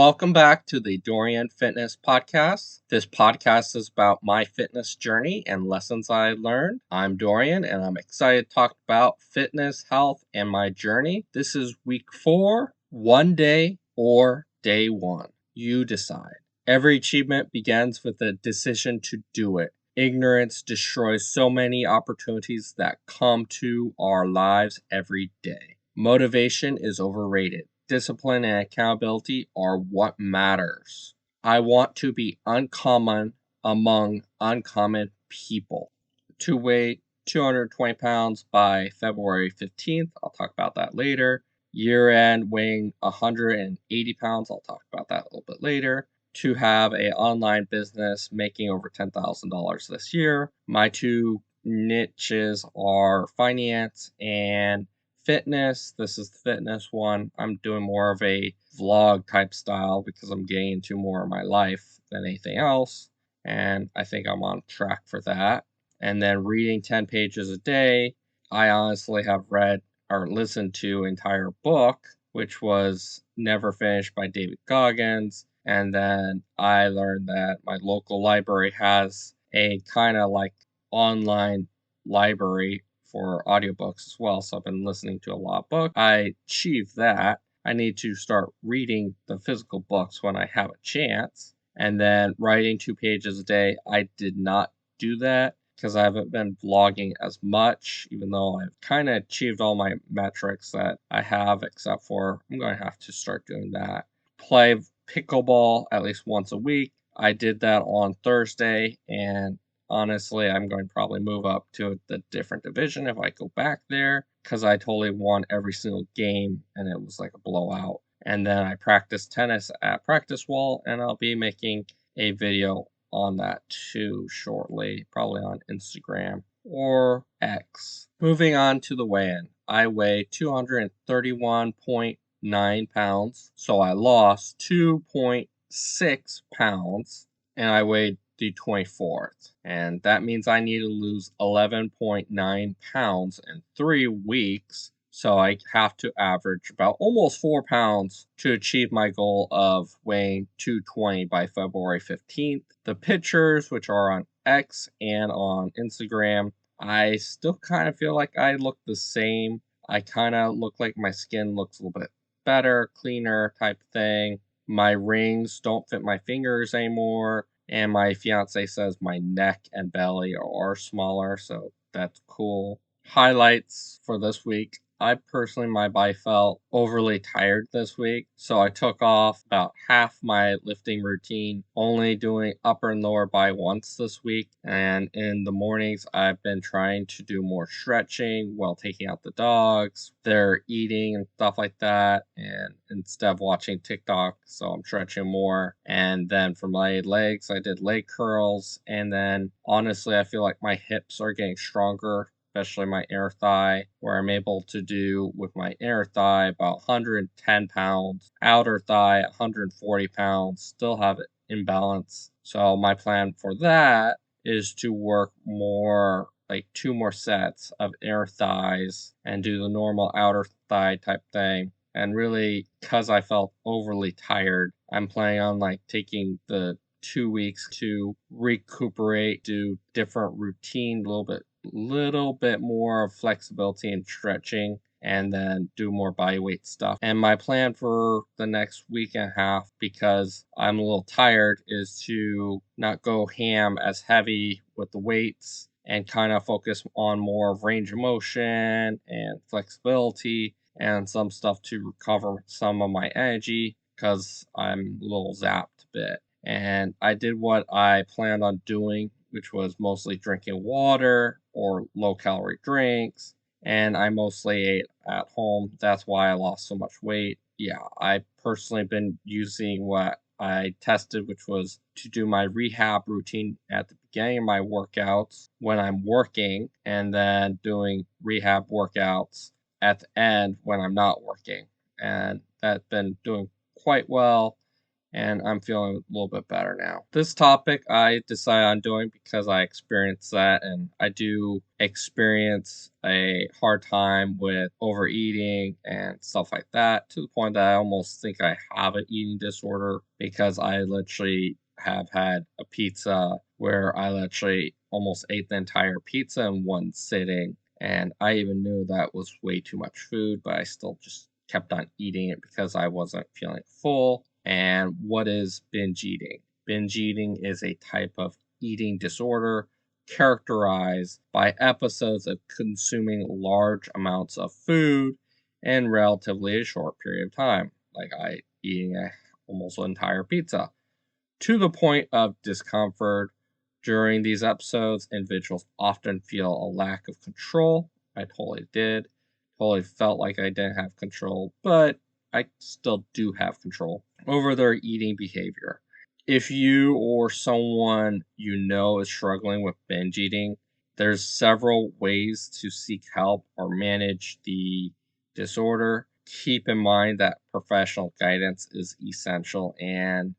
Welcome back to the Dorian Fitness Podcast. This podcast is about my fitness journey and lessons I learned. I'm Dorian and I'm excited to talk about fitness, health, and my journey. This is week 4, one day or day 1. You decide. Every achievement begins with a decision to do it. Ignorance destroys so many opportunities that come to our lives every day. Motivation is overrated. Discipline and accountability are what matters. I want to be uncommon among uncommon people. To weigh 220 pounds by February 15th. I'll talk about that later. Year end weighing 180 pounds. I'll talk about that a little bit later. To have an online business making over $10,000 this year. My two niches are finance and fitness. This is the fitness one. I'm doing more of a vlog type style because I'm getting into more of my life than anything else. And I think I'm on track for that. And then reading 10 pages a day. I honestly have read or listened to entire book, which was Never Finished by David Goggins. And then I learned that my local library has a kind of like online library for audiobooks as well. So I've been listening to a lot of books. I achieved that. I need to start reading the physical books when I have a chance. And then writing 2 pages a day. I did not do that because I haven't been vlogging as much, even though I've kind of achieved all my metrics that I have, except for I'm going to have to start doing that. Play pickleball at least once a week. I did that on Thursday, and honestly, I'm going to probably move up to the different division if I go back there because I totally won every single game and it was like a blowout. And then I practiced tennis at practice wall, and I'll be making a video on that too shortly, probably on Instagram or X. Moving on to the weigh-in. I weigh 231.9 pounds, so I lost 2.6 pounds, and I weighed the 24th. And that means I need to lose 11.9 pounds in 3 weeks. So I have to average about almost 4 pounds to achieve my goal of weighing 220 by February 15th. The pictures, which are on X and on Instagram, I still kind of feel like I look the same. I kind of look like my skin looks a little bit better, cleaner type thing. My rings don't fit my fingers anymore. And my fiance says my neck and belly are smaller, so that's cool. Highlights for this week. I personally, my body felt overly tired this week, so I took off about half my lifting routine, only doing upper and lower body once this week. And in the mornings, I've been trying to do more stretching while taking out the dogs. They're eating and stuff like that, and instead of watching TikTok, so I'm stretching more. And then for my legs, I did leg curls, and then honestly, I feel like my hips are getting stronger, especially my inner thigh, where I'm able to do with my inner thigh about 110 pounds, outer thigh 140 pounds, still have it in balance. So my plan for that is to work more, like 2 more sets of inner thighs and do the normal outer thigh type thing. And really, because I felt overly tired, I'm planning on like taking the 2 weeks to recuperate, do different routine, little bit more of flexibility and stretching, and then do more body weight stuff. And my plan for the next week and a half, because I'm a little tired, is to not go ham as heavy with the weights and kind of focus on more of range of motion and flexibility and some stuff to recover some of my energy because I'm a little zapped a bit. And I did what I planned on doing, which was mostly drinking water or low-calorie drinks, and I mostly ate at home. That's why I lost so much weight. Yeah, I personally been using what I tested, which was to do my rehab routine at the beginning of my workouts when I'm working, and then doing rehab workouts at the end when I'm not working. And that's been doing quite well. and I'm feeling a little bit better now. This topic I decided on doing because I experienced that, and I do experience a hard time with overeating and stuff like that, to the point that I almost think I have an eating disorder, because I literally have had a pizza where I literally almost ate the entire pizza in one sitting, and I even knew that was way too much food, but I still just kept on eating it because I wasn't feeling full. And what is binge eating? Binge eating is a type of eating disorder characterized by episodes of consuming large amounts of food in relatively a short period of time, like I eating almost an entire pizza, to the point of discomfort. During these episodes, individuals often feel a lack of control. I totally did. Totally felt like I didn't have control, but I still do have control over their eating behavior. If you or someone you know is struggling with binge eating, there's several ways to seek help or manage the disorder. Keep in mind that professional guidance is essential, and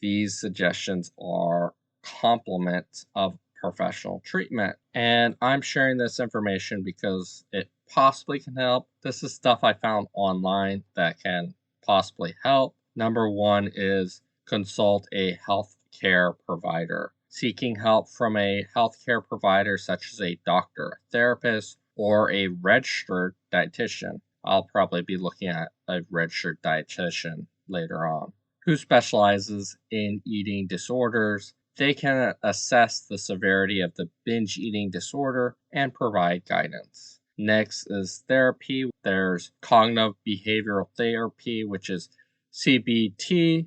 these suggestions are complements of professional treatment. And I'm sharing this information because it possibly can help. This is stuff I found online that can possibly help. Number one is consult a healthcare provider. Seeking help from a healthcare provider, such as a doctor, a therapist, or a registered dietitian. I'll probably be looking at a registered dietitian later on, who specializes in eating disorders. They can assess the severity of the binge eating disorder and provide guidance. Next is therapy. There's cognitive behavioral therapy, which is CBT,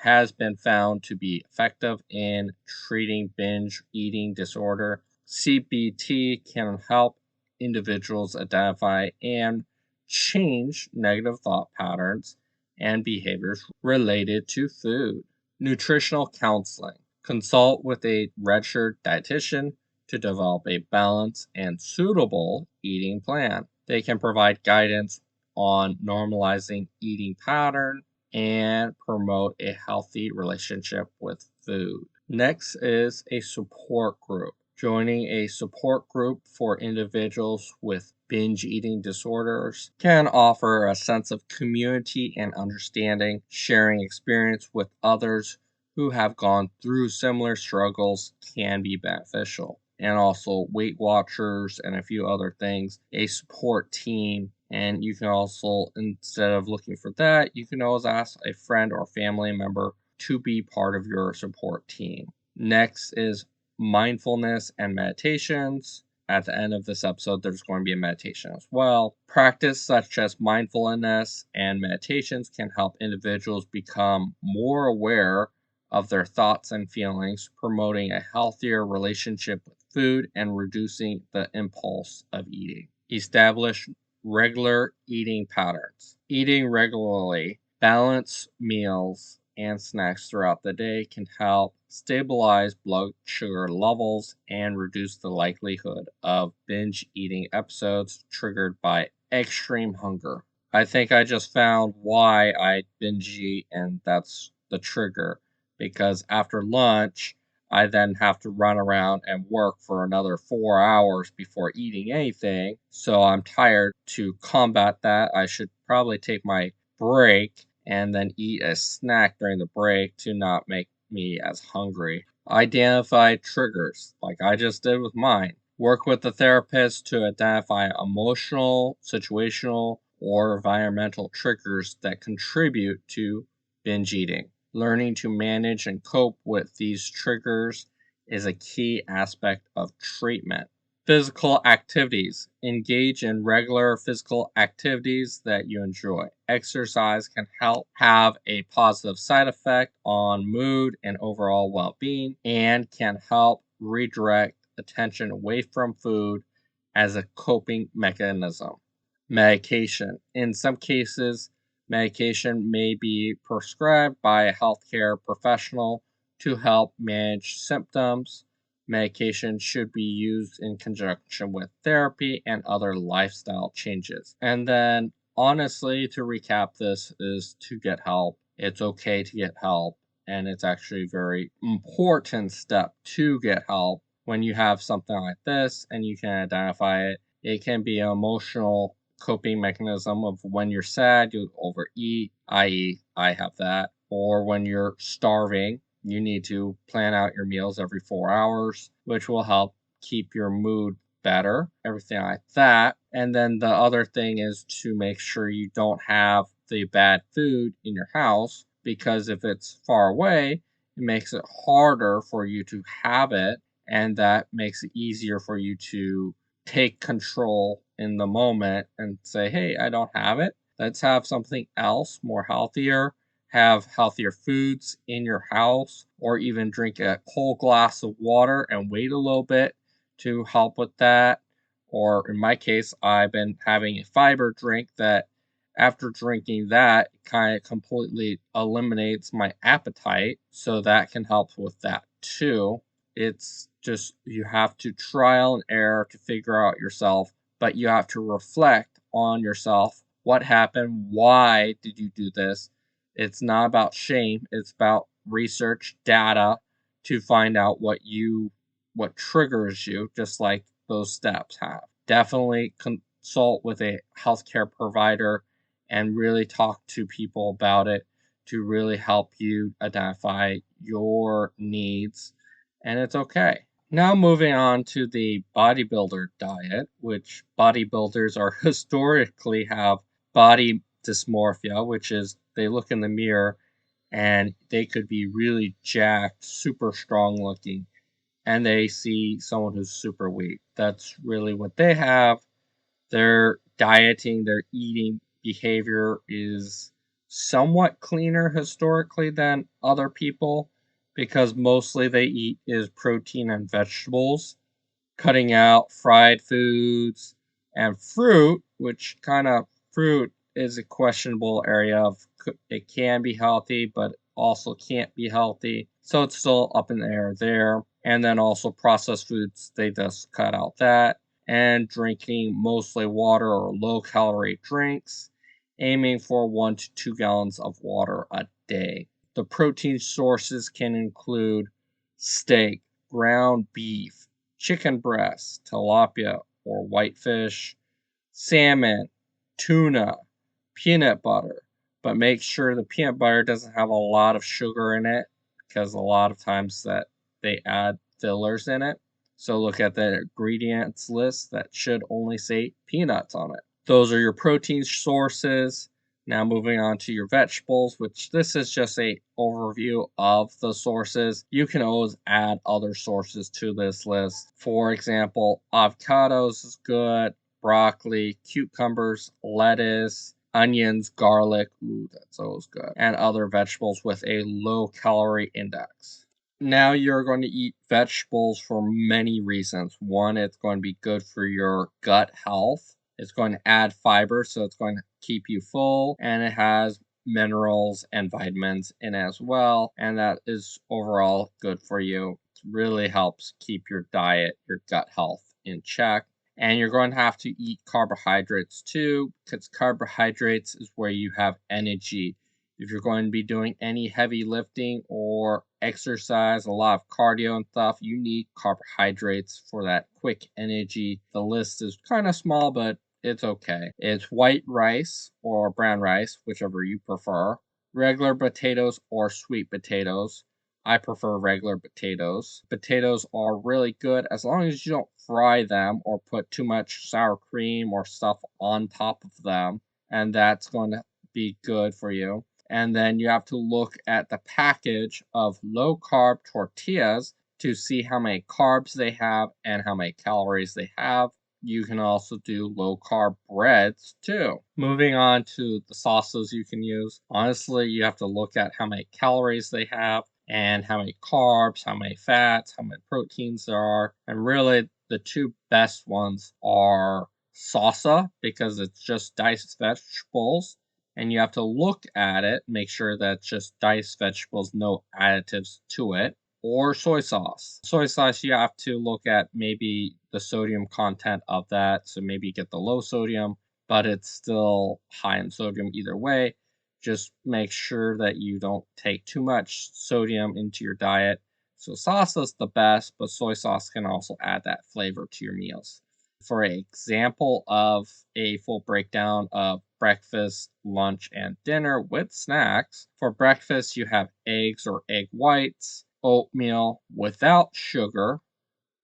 has been found to be effective in treating binge eating disorder. CBT can help individuals identify and change negative thought patterns and behaviors related to food. Nutritional counseling. Consult with a registered dietitian to develop a balanced and suitable eating plan. They can provide guidance on normalizing eating pattern and promote a healthy relationship with food. Next is a support group. Joining a support group for individuals with binge eating disorders can offer a sense of community and understanding. Sharing experience with others who have gone through similar struggles can be beneficial. And also Weight Watchers and a few other things, a support team. And you can also, instead of looking for that, you can always ask a friend or family member to be part of your support team. Next is mindfulness and meditations. At the end of this episode, there's going to be a meditation as well. Practice such as mindfulness and meditations can help individuals become more aware of their thoughts and feelings, promoting a healthier relationship with food and reducing the impulse of eating. Establish regular eating patterns. Eating regularly, balanced meals, and snacks throughout the day can help stabilize blood sugar levels and reduce the likelihood of binge eating episodes triggered by extreme hunger. I think I just found why I binge eat, and that's the trigger. Because after lunch, I then have to run around and work for another 4 hours before eating anything. So I'm tired. To combat that, I should probably take my break and then eat a snack during the break to not make me as hungry. Identify triggers, like I just did with mine. Work with the therapist to identify emotional, situational, or environmental triggers that contribute to binge eating. Learning to manage and cope with these triggers is a key aspect of treatment. Physical activities. Engage in regular physical activities that you enjoy. Exercise can help have a positive side effect on mood and overall well-being, and can help redirect attention away from food as a coping mechanism. Medication. In some cases, medication may be prescribed by a healthcare professional to help manage symptoms. Medication should be used in conjunction with therapy and other lifestyle changes. And then, honestly, to recap this, is to get help. it's okay to get help. And it's actually a very important step to get help when you have something like this and you can identify it. It can be an emotional coping mechanism of when you're sad, you overeat, i.e., I have that. Or when you're starving, you need to plan out your meals every 4 hours, which will help keep your mood better, everything like that. And then the other thing is to make sure you don't have the bad food in your house, because if it's far away, it makes it harder for you to have it, and that makes it easier for you to take control in the moment and say, hey, I don't have it. Let's have something else more healthier. Have healthier foods in your house, or even drink a whole glass of water and wait a little bit to help with that. Or in my case, I've been having a fiber drink that after drinking that, it kind of completely eliminates my appetite. So that can help with that too. It's just you have to trial and error to figure out yourself, but you have to reflect on yourself. What happened? Why did you do this? It's not about shame, it's about research data to find out what triggers you, just like those steps have. Definitely consult with a healthcare provider and really talk to people about it to really help you identify your needs, and it's okay. Now moving on to the bodybuilder diet, which bodybuilders are historically have body dysmorphia, which is they look in the mirror and they could be really jacked, super strong looking, and they see someone who's super weak. That's really what they have. Their dieting, their eating behavior is somewhat cleaner historically than other people because mostly they eat is protein and vegetables, cutting out fried foods and fruit, which kind of fruit is a questionable area of it can be healthy, but also can't be healthy. So it's still up in the air there. And then also processed foods, they just cut out that. And drinking mostly water or low calorie drinks, aiming for 1 to 2 gallons of water a day. The protein sources can include steak, ground beef, chicken breast, tilapia or whitefish, salmon, tuna, peanut butter. But make sure the peanut butter doesn't have a lot of sugar in it because a lot of times that they add fillers in it. So look at the ingredients list that should only say peanuts on it. Those are your protein sources. Now moving on to your vegetables, which this is just a overview of the sources. You can always add other sources to this list. For example, avocados is good, broccoli, cucumbers, lettuce, onions, garlic, ooh, that's always good, and other vegetables with a low calorie index. Now you're going to eat vegetables for many reasons. One, it's going to be good for your gut health. It's going to add fiber, so it's going to keep you full, and it has minerals and vitamins in it as well, and that is overall good for you. It really helps keep your diet, your gut health in check. And you're going to have to eat carbohydrates too, because carbohydrates is where you have energy. If you're going to be doing any heavy lifting or exercise, a lot of cardio and stuff, you need carbohydrates for that quick energy. The list is kind of small, but it's okay. It's white rice or brown rice, whichever you prefer, regular potatoes or sweet potatoes. I prefer regular potatoes. Potatoes are really good as long as you don't fry them or put too much sour cream or stuff on top of them, and that's going to be good for you. And then you have to look at the package of low carb tortillas to see how many carbs they have and how many calories they have. You can also do low carb breads too. Moving on to the sauces you can use. Honestly, you have to look at how many calories they have and how many carbs, how many fats, how many proteins there are. And really, the two best ones are salsa because it's just diced vegetables, and you have to look at it, make sure that it's just diced vegetables, no additives to it, or soy sauce. Soy sauce, you have to look at maybe the sodium content of that, so maybe get the low sodium, but it's still high in sodium either way. Just make sure that you don't take too much sodium into your diet. So sauce is the best, but soy sauce can also add that flavor to your meals. For an example of a full breakdown of breakfast, lunch, and dinner with snacks, for breakfast you have eggs or egg whites, oatmeal without sugar,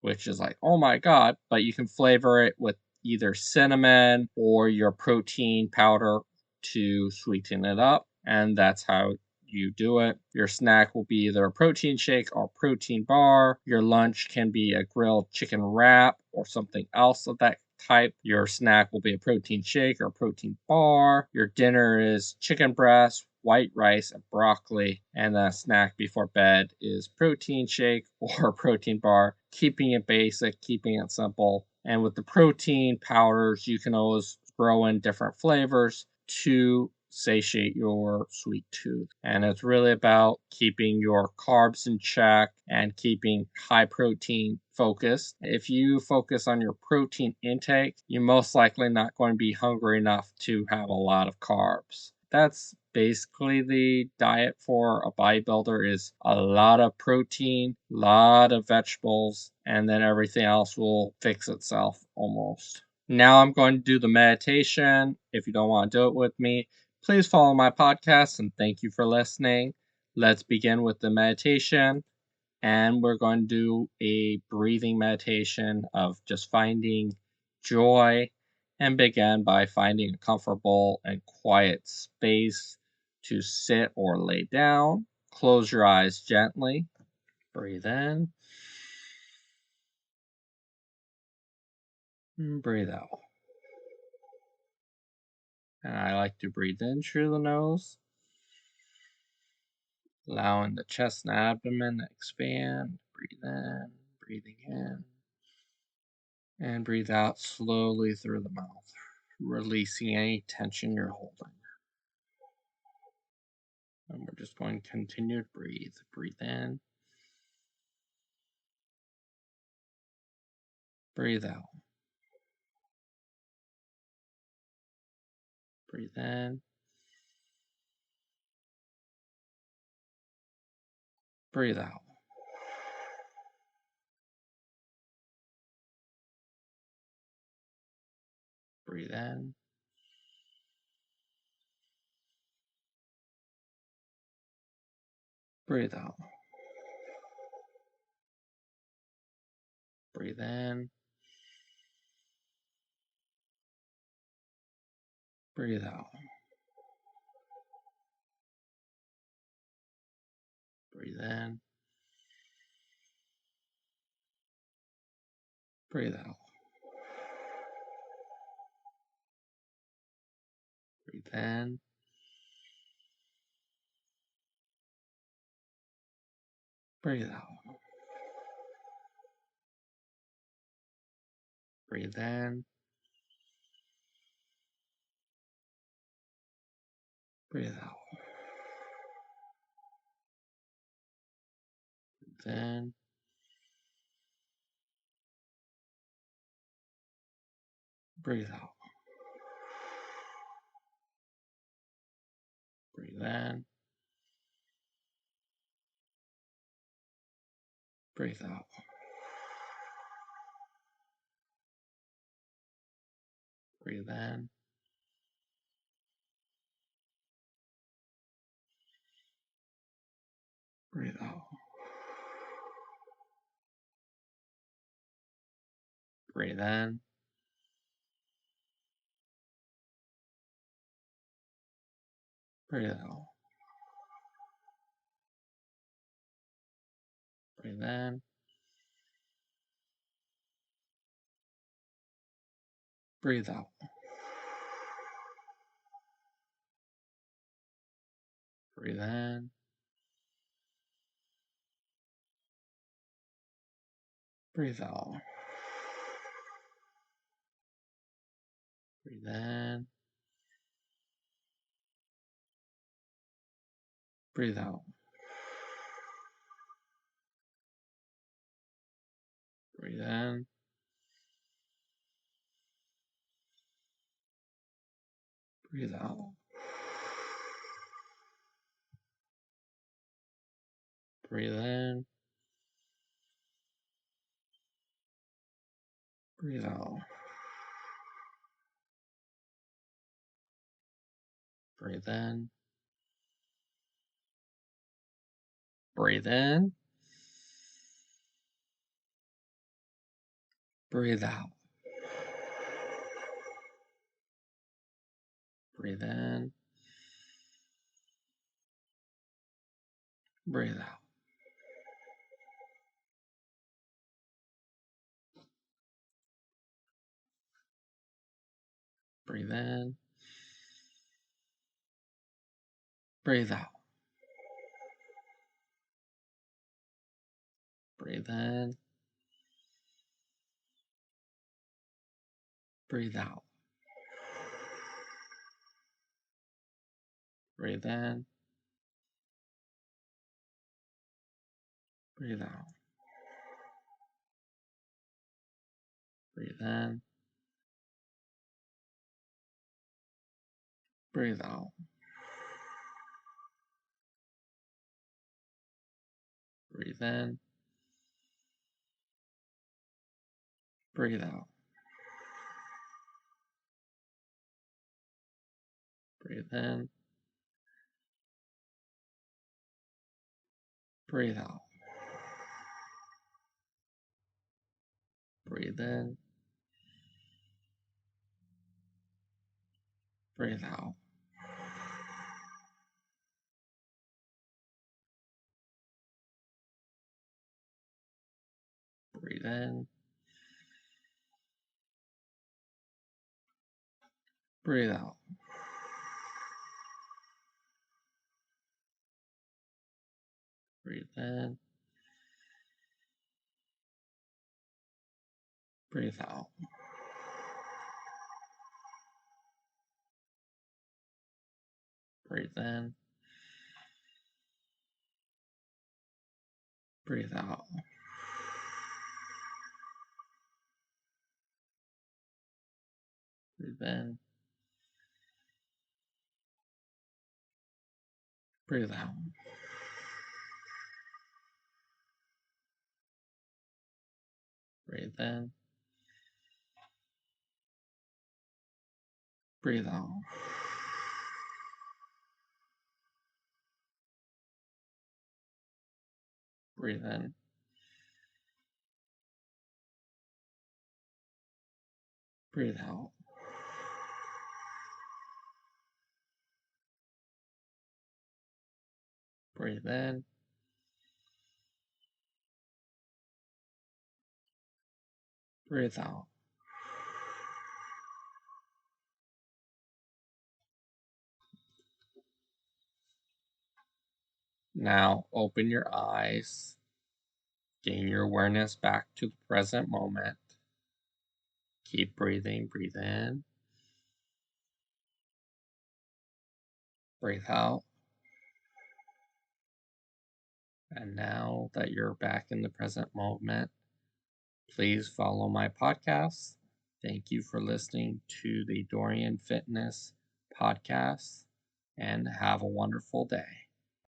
which is like, oh my God, but you can flavor it with either cinnamon or your protein powder to sweeten it up. And that's how you do it. Your snack will be either a protein shake or protein bar. Your lunch can be a grilled chicken wrap or something else of that type. Your snack will be a protein shake or a protein bar. Your dinner is chicken breast, white rice, and broccoli. And the snack before bed is protein shake or protein bar, keeping it basic, keeping it simple. And with the protein powders, you can always throw in different flavors to satiate your sweet tooth. And it's really about keeping your carbs in check and keeping high protein focused. If you focus on your protein intake, you're most likely not going to be hungry enough to have a lot of carbs. That's basically the diet for a bodybuilder is a lot of protein, a lot of vegetables, and then everything else will fix itself almost. Now I'm going to do the meditation. If you don't want to do it with me, please follow my podcast and thank you for listening. Let's begin with the meditation. And we're going to do a breathing meditation of just finding joy and begin by finding a comfortable and quiet space to sit or lay down. Close your eyes gently. Breathe in. And breathe out. And I like to breathe in through the nose, allowing the chest and abdomen to expand. Breathe in, breathing in, and breathe out slowly through the mouth, releasing any tension you're holding. And we're just going to continue to breathe. Breathe in, breathe out. Breathe in, breathe out. Breathe in, breathe out. Breathe in, breathe out. Breathe in, breathe out. Breathe in, breathe out. Breathe in, breathe out. Breathe in, breathe out. Breathe in, breathe out. Breathe in, breathe out. Breathe in, breathe out. Breathe in, breathe out. Breathe in, breathe out. Breathe in, breathe out. Breathe in, breathe out. Breathe in. Breathe out. Breathe in. Breathe in. Breathe out. Breathe in. Breathe out. Breathe in. Breathe out. Breathe in. Breathe out. Breathe in. Breathe out. Breathe in. Breathe out. Breathe in. Breathe out. Breathe in. Breathe out. Breathe in. Breathe out. Breathe in. Breathe out. Breathe in. Breathe out. Breathe in. Breathe out. Breathe in. Breathe out. Breathe in. Breathe out. Breathe in. Breathe out. Breathe in. Breathe out. Now open your eyes. Gain your awareness back to the present moment. Keep breathing. Breathe in. Breathe out. And now that you're back in the present moment, please follow my podcast. Thank you for listening to the Dorian Fitness podcast and have a wonderful day.